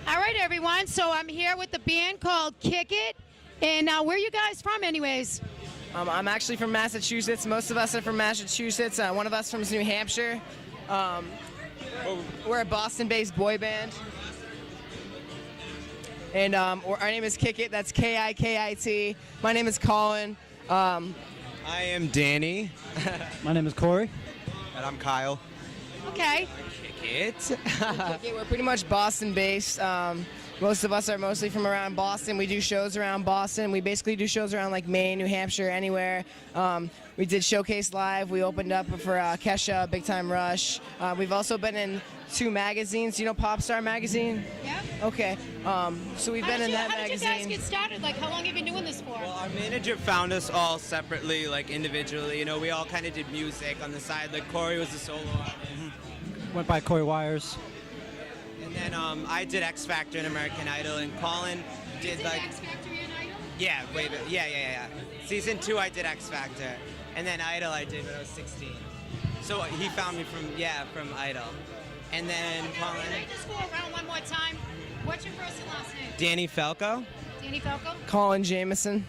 All right, everyone. So I'm here with the band called Kikit. And where are you guys from, anyways? I'm actually from Massachusetts. Most of us are from Massachusetts. One of us from New Hampshire. We're a Boston-based boy band. And our name is Kikit. That's KIK-IT. My name is Colin. I am Danny. My name is Corey. And I'm Kyle. Okay. Kikit. Kikit, we're pretty much Boston-based. Most of us are mostly from around Boston. We do shows around Boston. We basically do shows around like Maine, New Hampshire, anywhere. We did Showcase Live. We opened up for Kesha, Big Time Rush. We've also been in 2 magazines. You know Popstar magazine? Yeah. Okay. So we've been in that magazine. How did you guys get started? Like, how long have you been doing this for? Well, our manager found us all separately, like individually. You know, we all kind of did music on the side. Like Corey was a solo artist. Went by Corey Wires. And then I did X Factor and American Idol, and Colin did like X Factor and Idol? yeah, wait, yeah. Season 2 I did X Factor, and then Idol I did when I was 16. So he found me from Idol, and then Colin. Can I just go around one more time? What's your first and last name? Danny Falco. Danny Falco. Colin Jameson.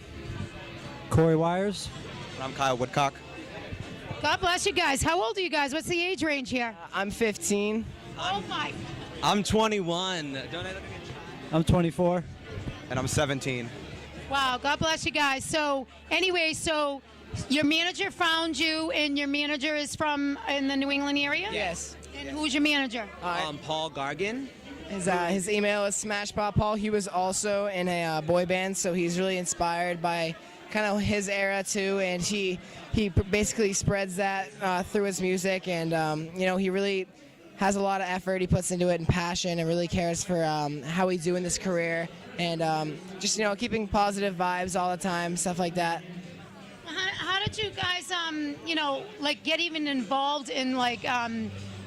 Corey Wires. And I'm Kyle Woodcock. God bless you guys. How old are you guys? What's the age range here? I'm 15. Oh my. I'm 21. Don't I look at you? I'm 24. And I'm 17. Wow. God bless you guys. So anyway, so your manager found you, and your manager is from in the New England area? Yes. And who's your manager? Paul Gargan. His email is SmashPopPaul. He was also in a boy band, so he's really inspired by kind of his era too, and he basically spreads that through his music, and you know, he really has a lot of effort he puts into it and passion, and really cares for how he's doing this career, and just, you know, keeping positive vibes all the time, stuff like that. How did you guys, you know, like get even involved in like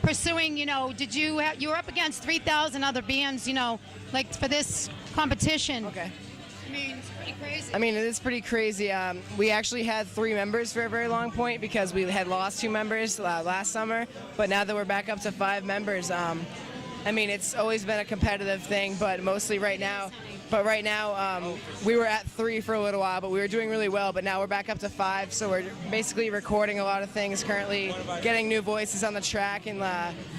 pursuing, you know, you were up against 3,000 other bands, you know, like for this competition? Okay. I mean, it's pretty crazy. I mean, it is pretty crazy. We actually had 3 members for a very long point because we had lost 2 members last summer, but now that we're back up to 5 members, I mean, it's always been a competitive thing, but mostly right now. But right now, we were at 3 for a little while, but we were doing really well, but now we're back up to 5, so we're basically recording a lot of things currently, getting new voices on the track, and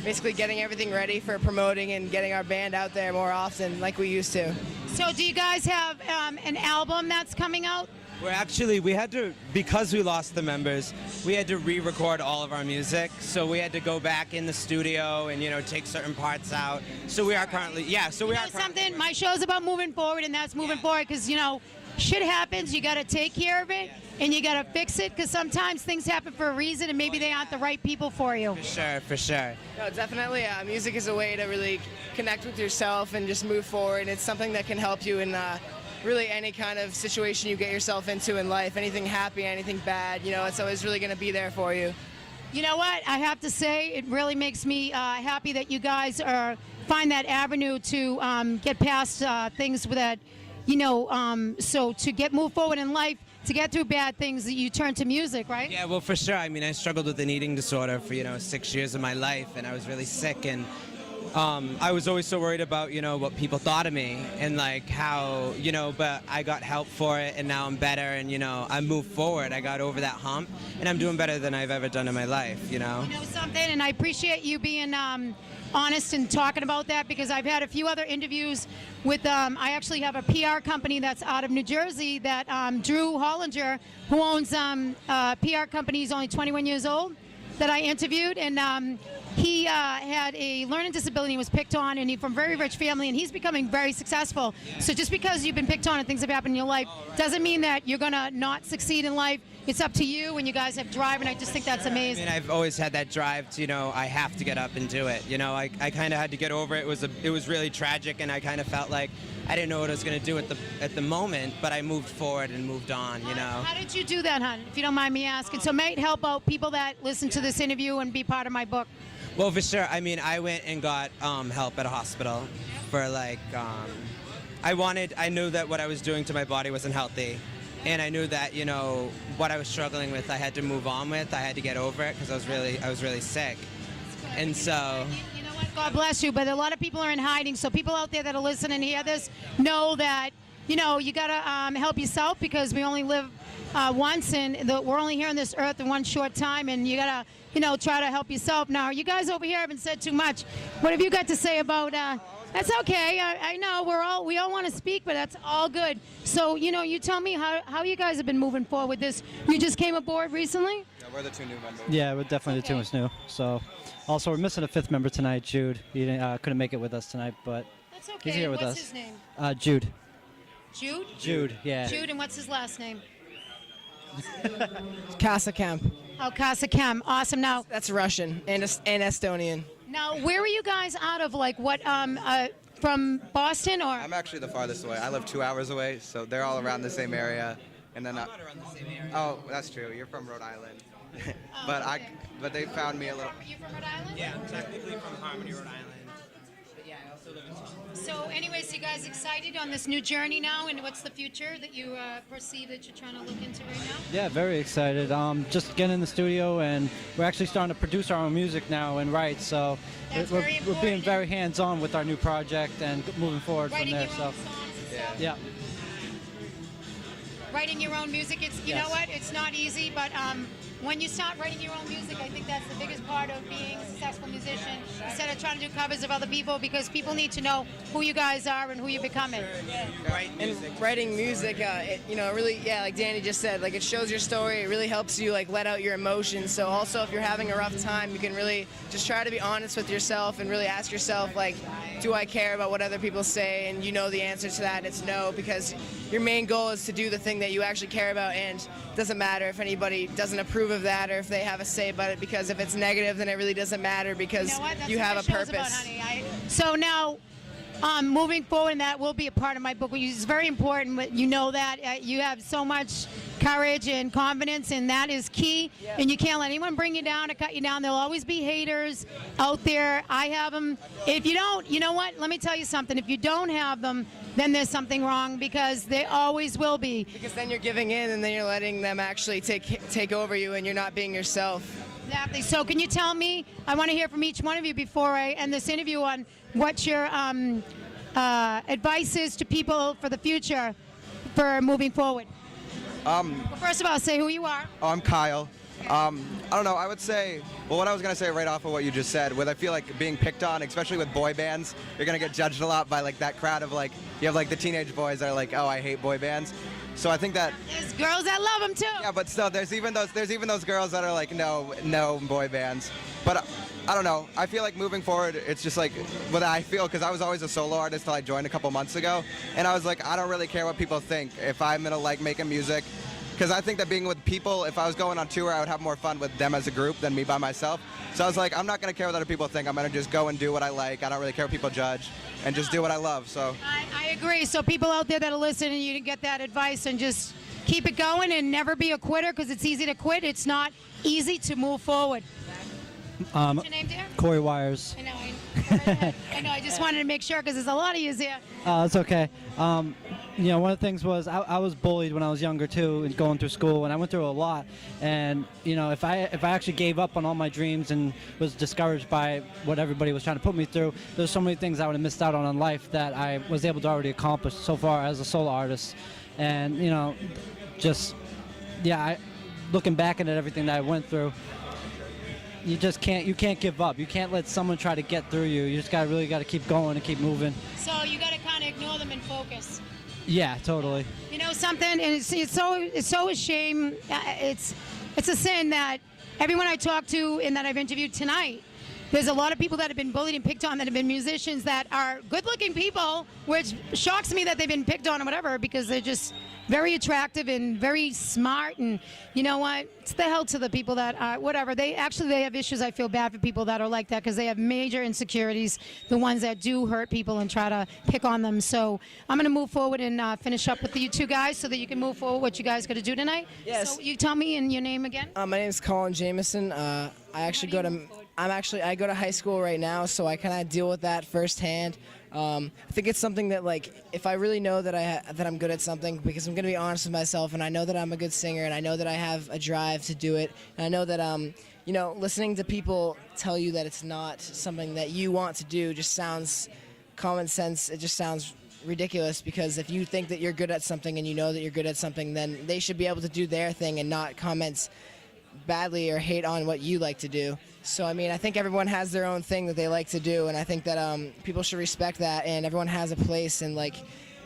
basically getting everything ready for promoting and getting our band out there more often like we used to. So do you guys have an album that's coming out? We had to, because we lost the members, we had to re-record all of our music. So we had to go back in the studio and, you know, take certain parts out. So we are currently, Something, my show's about moving forward, and that's moving forward, because, you know, shit happens, you got to take care of it, and you got to fix it, because sometimes things happen for a reason, and maybe they aren't the right people for you. For sure. No, definitely, music is a way to really connect with yourself and just move forward. It's something that can help you in really any kind of situation you get yourself into in life, anything happy, anything bad, you know, it's always really going to be there for you. You know what? I have to say, it really makes me happy that you guys find that avenue to get past things that, you know, so to move forward in life, to get through bad things, that you turn to music, right? Yeah, well, for sure. I mean, I struggled with an eating disorder for, you know, 6 years of my life, and I was really sick, and I was always so worried about, you know, what people thought of me, and like how, you know, but I got help for it, and now I'm better, and, you know, I moved forward. I got over that hump, and I'm doing better than I've ever done in my life, you know? You know something, and I appreciate you being honest and talking about that, because I've had a few other interviews with, I actually have a PR company that's out of New Jersey that Drew Hollinger, who owns a PR company, he's only 21 years old, that I interviewed, and he had a learning disability and was picked on, and he's from a very rich family, and he's becoming very successful. So just because you've been picked on and things have happened in your life doesn't mean that you're going to not succeed in life. It's up to you, and you guys have drive, and I just think that's amazing. I mean, I've always had that drive to, you know, I have to get up and do it. You know, I kind of had to get over it. It was really tragic, and I kind of felt like I didn't know what I was going to do at the moment, but I moved forward and moved on, you know. How did you do that, hon, if you don't mind me asking? So it might help out people that listen to this interview and be part of my book. Well, for sure. I mean, I went and got help at a hospital for like, I knew that what I was doing to my body wasn't healthy. And I knew that, you know, what I was struggling with, I had to move on with. I had to get over it because I was really sick. And so, You know what? God bless you, but a lot of people are in hiding. So people out there that are listening and hear this know that, you know, you got to help yourself because we only live once, and we're only here on this earth in one short time, and you got to, you know, try to help yourself. Now, you guys over here haven't said too much. What have you got to say about that's okay. I know we all want to speak, but that's all good. So, you know, you tell me how you guys have been moving forward with this. You just came aboard recently? Yeah, we're the two new members. Yeah, we're definitely the two ones new. So, also we're missing a fifth member tonight, Jude. He couldn't make it with us tonight, but That's okay. he's here with What's us. his name? Jude. Jude? Jude, yeah. Jude, and what's his last name? Casa Camp. Oh, KIK-IT. Awesome. Now, That's Russian and Estonian. now, where are you guys out of? Like, what? From Boston or? I'm actually the farthest away. I live 2 hours away, so they're all around the same area. And then, Not around the same area. oh, that's true. You're from Rhode Island, okay. but they found me a little. You from Rhode Island? Yeah, I'm technically from Harmony, Rhode Island. But yeah, I also live in Taunton. So, anyways, you guys excited on this new journey now, and what's the future that you perceive that you're trying to look into right now? Yeah, very excited. Just getting in the studio, and we're actually starting to produce our own music now and write. So That's we're, very we're being important. very hands-on with our new project and moving forward Writing from there. your So own songs and stuff? yeah, Writing your own music, it's you know Yes. what? It's not easy, but when you start writing your own music, I think that's the biggest part of being a successful musician. Instead of trying to do covers of other people, because people need to know who you guys are and who you're becoming. Right And music. writing music, you know, really, yeah, like Danny just said, like it shows your story. It really helps you like let out your emotions. So also, if you're having a rough time, you can really just try to be honest with yourself and really ask yourself, like, do I care about what other people say? And you know the answer to that. It's no, because your main goal is to do the thing that you actually care about, and it doesn't matter if anybody doesn't approve of that or if they have a say about it. Because if it's negative, then it really doesn't matter because You know what? That's you what have this a show's purpose. about, honey. So now, moving forward, and that will be a part of my book. It's very important. But you know that you have so much courage and confidence, and that is key. And you can't let anyone bring you down or cut you down. There'll always be haters out there. I have them. If you don't, you know what? Let me tell you something. If you don't have them, then there's something wrong, because they always will be. Because then you're giving in, and then you're letting them actually take over you, and you're not being yourself. Exactly. So can you tell me, I want to hear from each one of you before I end this interview, on what your advice is to people for the future for moving forward. Well, first of all, say who you are. Oh, I'm Kyle. I don't know. I would say, well, what I was gonna say right off of what you just said, with I feel like being picked on, especially with boy bands, you're gonna get judged a lot by like that crowd of like you have like the teenage boys that are like, oh, I hate boy bands. So I think that There's girls that love them too. yeah, but still, there's even those girls that are like, no boy bands. But I don't know. I feel like moving forward, it's just like what I feel, because I was always a solo artist till I joined a couple months ago, and I was like, I don't really care what people think if I'm gonna like making music. Because I think that being with people, if I was going on tour, I would have more fun with them as a group than me by myself. So I was like, I'm not going to care what other people think. I'm going to just go and do what I like. I don't really care what people judge, and just do what I love. So I agree. So people out there that are listening, you didn't get that advice, and just keep it going and never be a quitter, because it's easy to quit. It's not easy to move forward. What's your name, dear? Corey Wires. I know. I know. I just wanted to make sure, because there's a lot of yous here. It's okay. You know, one of the things was I was bullied when I was younger too, and going through school, and I went through a lot. And you know, if I actually gave up on all my dreams and was discouraged by what everybody was trying to put me through, there's so many things I would have missed out on in life that I was able to already accomplish so far as a solo artist. And you know, just yeah, looking back at everything that I went through, you can't give up. You can't let someone try to get through you. You just really got to keep going and keep moving. So you got to kind of ignore them and focus. Yeah, totally. You know something, and it's so a shame. It's a sin that everyone I talk to and that I've interviewed tonight, there's a lot of people that have been bullied and picked on that have been musicians that are good-looking people, which shocks me that they've been picked on or whatever, because they're just very attractive and very smart. And you know what? It's the hell to the people that are whatever. They have issues. I feel bad for people that are like that, because they have major insecurities, the ones that do hurt people and try to pick on them. So I'm going to move forward and finish up with you two guys so that you can move forward what you guys got to do tonight. Yes. So you tell me and your name again. My name is Colin Jameson. I actually go to I go to high school right now, so I kind of deal with that firsthand. I think it's something that, like, if I really know that I'm good at something, because I'm going to be honest with myself, and I know that I'm a good singer, and I know that I have a drive to do it, and I know that you know, listening to people tell you that it's not something that you want to do just sounds common sense. It just sounds ridiculous, because if you think that you're good at something and you know that you're good at something, then they should be able to do their thing and not comment badly or hate on what you like to do. So I mean, I think everyone has their own thing that they like to do, and I think that people should respect that, and everyone has a place. And like,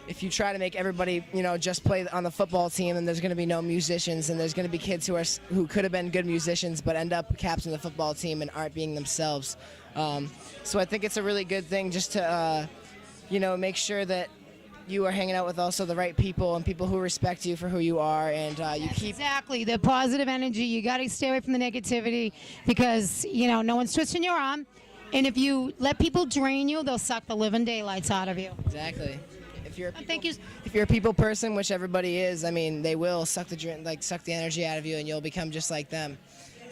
if you try to make everybody, you know, just play on the football team, and there's going to be no musicians, and there's going to be kids who could have been good musicians but end up captaining the football team and aren't being themselves. So I think it's a really good thing just to you know, make sure that you are hanging out with also the right people and people who respect you for who you are, and you keep... Exactly, the positive energy. You got to stay away from the negativity, because, you know, no one's twisting your arm, and if you let people drain you, they'll suck the living daylights out of you. Exactly. If you're a people, Thank you. If you're a people person, which everybody is, I mean, they will suck the energy out of you, and you'll become just like them.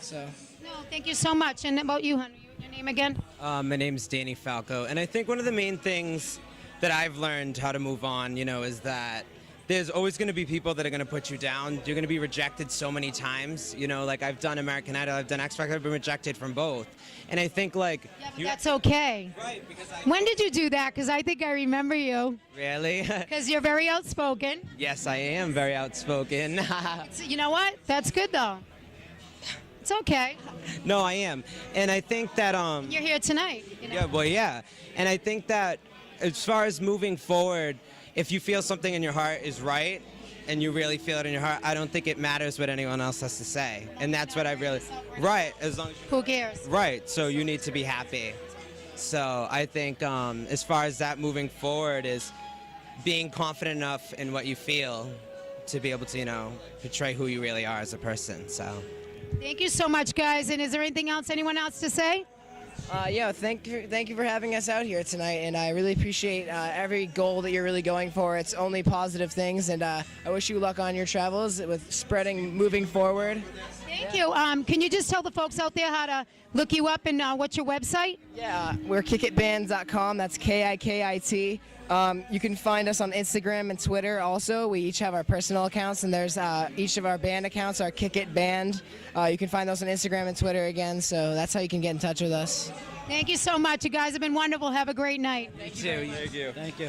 So... No, thank you so much. And about you, Henry, your name again? My name's Danny Falco, and I think one of the main things that I've learned how to move on, you know, is that there's always going to be people that are going to put you down. You're going to be rejected so many times. You know, like I've done American Idol, I've done X Factor, I've been rejected from both. And I think like... Yeah, but that's okay. Right, because When did you do that? Because I think I remember you. Really? Because you're very outspoken. Yes, I am very outspoken. You know what? That's good, though. It's okay. No, I am. And I think that... You're here tonight. You know? Yeah, well, yeah. And I think that as far as moving forward, if you feel something in your heart is right and you really feel it in your heart, I don't think it matters what anyone else has to say. And that's what I really... Right, as long as you... Who cares? Right, so you need to be happy. So I think as far as that moving forward is being confident enough in what you feel to be able to, you know, portray who you really are as a person, so... Thank you so much, guys. And is there anything else anyone else to say? Yeah, thank you for having us out here tonight, and I really appreciate every goal that you're really going for. It's only positive things, and I wish you luck on your travels with spreading, moving forward. Thank you. Can you just tell the folks out there how to look you up, and what's your website? Yeah, we're kikitband.com. That's KIK-IT. You can find us on Instagram and Twitter also. We each have our personal accounts, and there's each of our band accounts, our Kikit Band. You can find those on Instagram and Twitter again, so that's how you can get in touch with us. Thank you so much. You guys have been wonderful. Have a great night. Thank you. Thank you.